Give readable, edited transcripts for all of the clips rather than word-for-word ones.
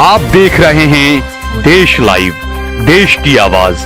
आप देख रहे हैं देश लाइव, देश की आवाज।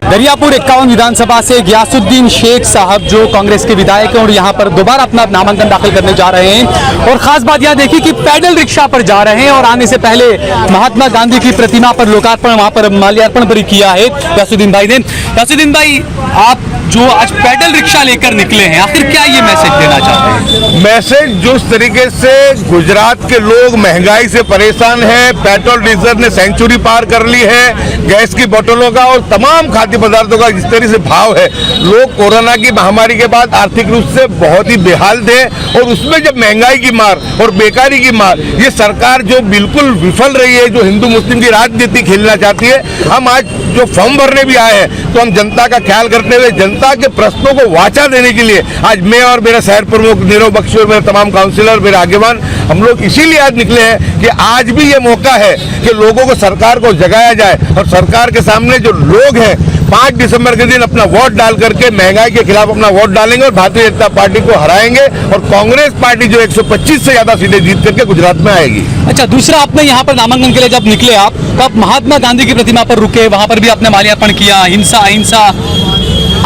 दरियापुर 51 विधानसभा से गियासुद्दीन शेख साहब जो कांग्रेस के विधायक हैं और यहां पर दोबारा अपना नामांकन दाखिल करने जा रहे हैं। और खास बात यह देखिए कि पैदल रिक्शा पर जा रहे हैं और आने से पहले महात्मा गांधी की प्रतिमा पर लोकार्पण, वहां पर माल्यार्पण भी किया है गियासुद्दीन भाई ने। गियासुद्दीन भाई, आप जो आज पैदल रिक्शा लेकर निकले हैं, आखिर क्या ये मैसेज देना चाहते हैं? मैसेज जिस तरीके से गुजरात के लोग महंगाई से परेशान हैं, पेट्रोल डीजल ने सेंचुरी पार कर ली है, गैस की बोतलों का और तमाम खाद्य पदार्थों का जिस तरह से भाव है, लोग कोरोना की महामारी के बाद आर्थिक रूप से बहुत ही बेहाल थे और उसमें जब महंगाई की मार और बेकारी की मार, ये सरकार जो बिल्कुल विफल रही है, जो हिंदू मुस्लिम की राजनीति खेलना चाहती है। हम आज जो फॉर्म भरने भी आए हैं तो हम जनता का ख्याल करते हुए जनता के प्रश्नों को वाचा देने के लिए आज मैं और मेरा शहर प्रमुख नीरव बख्शी और मेरे तमाम काउंसिलर, मेरे आगेवान, हम लोग इसीलिए आज निकले हैं कि आज भी ये मौका है कि लोगों को, सरकार को जगाया जाए और सरकार के सामने जो लोग हैं 5 दिसंबर के दिन अपना वोट डाल करके महंगाई के खिलाफ अपना वोट डालेंगे और भारतीय जनता पार्टी को हराएंगे और कांग्रेस पार्टी जो 125 से ज्यादा सीटें जीत करके गुजरात में आएगी। अच्छा, दूसरा, आपने यहाँ पर नामांकन के लिए जब निकले आप, तो आप महात्मा गांधी की प्रतिमा पर रुके, वहां पर भी आपने माल्यार्पण किया। हिंसा अहिंसा,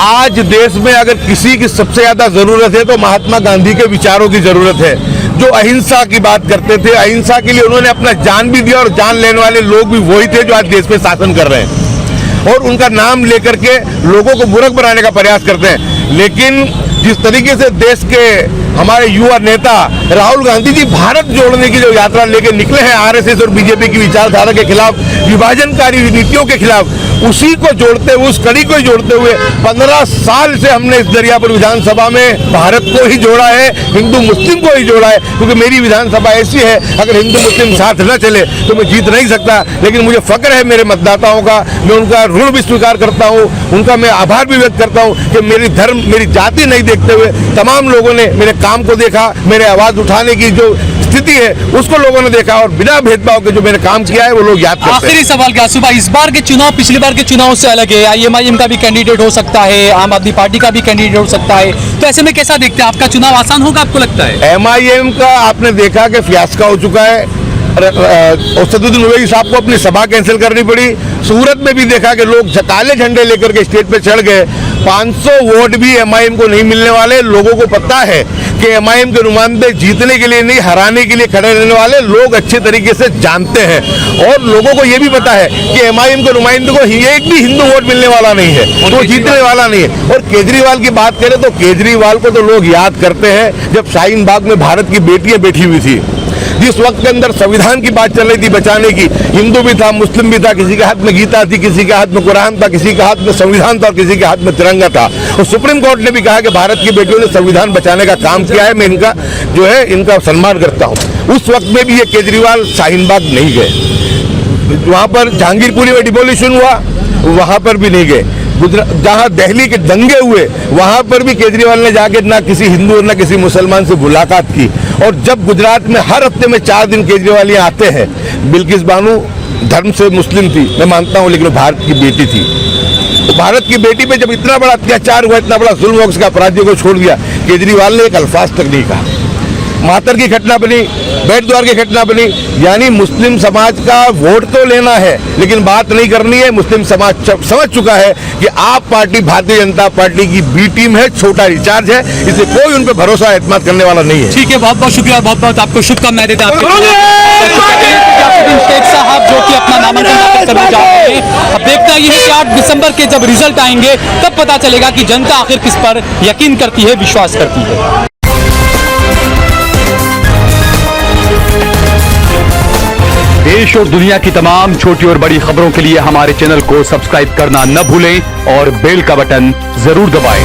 आज देश में अगर किसी की सबसे ज्यादा जरूरत है तो महात्मा गांधी के विचारों की जरूरत है, जो अहिंसा की बात करते थे। अहिंसा के लिए उन्होंने अपना जान भी दिया और जान लेने वाले लोग भी वही थे जो आज देश में शासन कर रहे हैं और उनका नाम लेकर के लोगों को मूर्ख बनाने का प्रयास करते हैं। लेकिन जिस तरीके से देश के हमारे युवा नेता राहुल गांधी जी भारत जोड़ने की जो यात्रा लेकर निकले हैं, आरएसएस और बीजेपी की विचारधारा के खिलाफ, विभाजनकारी नीतियों के खिलाफ, उसी को जोड़ते हुए, उस कड़ी को जोड़ते हुए 15 साल से हमने इस दरियापुर विधानसभा में भारत को ही जोड़ा है, हिंदू मुस्लिम को ही जोड़ा है। क्योंकि मेरी विधानसभा ऐसी है, अगर हिंदू मुस्लिम साथ न चले तो मैं जीत नहीं सकता। लेकिन मुझे फक्र है मेरे मतदाताओं का, मैं उनका ऋण भी स्वीकार करता हूँ, उनका मैं आभार भी व्यक्त करता हूँ कि मेरी धर्म, मेरी जाति नहीं देखते हुए तमाम लोगों ने मेरे काम को देखा, मेरे आवाज उठाने की जो स्थिति है उसको लोगों ने देखा और बिना भेदभाव के जो मैंने काम किया है वो लोग याद करते हैं। आखिरी सवाल क्या सुबह, इस बार के चुनाव पिछली बार के चुनाव से अलग है, IMIM का भी कैंडिडेट हो सकता है, आम आदमी पार्टी का भी कैंडिडेट हो सकता है, तो ऐसे में कैसा देखते हैं? आपका चुनाव आसान होगा आपको लगता है? MIM का आपने देखा कि फियास्का हो चुका है। असदुद्दीन ओवैसी साहब को अपनी सभा कैंसिल करनी पड़ी। सूरत में भी देखा कि लोग काले झंडे लेकर के स्टेज पे चढ़ गए। 500 वोट भी MIM को नहीं मिलने वाले। लोगों को पता है कि MIM के नुमाइंदे जीतने के लिए नहीं, हराने के लिए खड़े रहने वाले लोग अच्छे तरीके से जानते हैं और लोगों को यह भी पता है कि MIM के नुमाइंदे को एक भी हिंदू वोट मिलने वाला नहीं है, तो जीतने वाला नहीं है। और केजरीवाल की बात करें तो केजरीवाल को तो लोग याद करते हैं जब शाहीन बाग में भारत की बेटियां बैठी हुई थी, जिस वक्त के अंदर संविधान की बात चल रही थी बचाने की। हिंदू भी था, मुस्लिम भी था, किसी के हाथ में गीता थी, किसी के हाथ में कुरान था, किसी के हाथ में संविधान था और किसी के हाथ में तिरंगा था। और सुप्रीम कोर्ट ने भी कहा कि भारत की बेटियों ने संविधान बचाने का काम किया है, मैं इनका जो है इनका सम्मान करता हूँ। उस वक्त में भी ये केजरीवाल शाहीन बाग नहीं गए, वहां पर जहांगीरपुरी में डिमोलिशन हुआ, वहां पर भी नहीं गए। जहां दिल्ली के दंगे हुए वहां पर भी केजरीवाल ने जाके ना किसी हिंदू और ना किसी मुसलमान से मुलाकात की। और जब गुजरात में हर हफ्ते में 4 दिन केजरीवाल यहाँ आते हैं, बिल्किस बानो धर्म से मुस्लिम थी, मैं मानता हूँ, लेकिन वो भारत की बेटी थी। तो भारत की बेटी पे जब इतना बड़ा अत्याचार हुआ, इतना बड़ा जुल्म हुआ, उसका अपराधियों को छोड़ दिया, केजरीवाल ने एक अल्फाज तक नहीं कहा। मातर की घटना बनी, बैठ द्वार की घटना बनी, यानी मुस्लिम समाज का वोट तो लेना है लेकिन बात नहीं करनी है। मुस्लिम समाज समझ चुका है कि आप पार्टी भारतीय जनता पार्टी की बी टीम है, छोटा रिचार्ज है, इसलिए कोई उन पर भरोसा एतमाद करने वाला नहीं है। ठीक है, बहुत बहुत शुक्रिया, बहुत बहुत आपको शुभकामनाएं देते हैं। शेख साहब जो कि अपना नामांकन दाखिल करने जा रहे हैं। अब देखना यह है कि 8 दिसंबर के जब रिजल्ट आएंगे तब पता चलेगा कि जनता आखिर किस पर यकीन करती है, विश्वास करती है। देश और दुनिया की तमाम छोटी और बड़ी खबरों के लिए हमारे चैनल को सब्सक्राइब करना न भूलें और बेल का बटन जरूर दबाएं।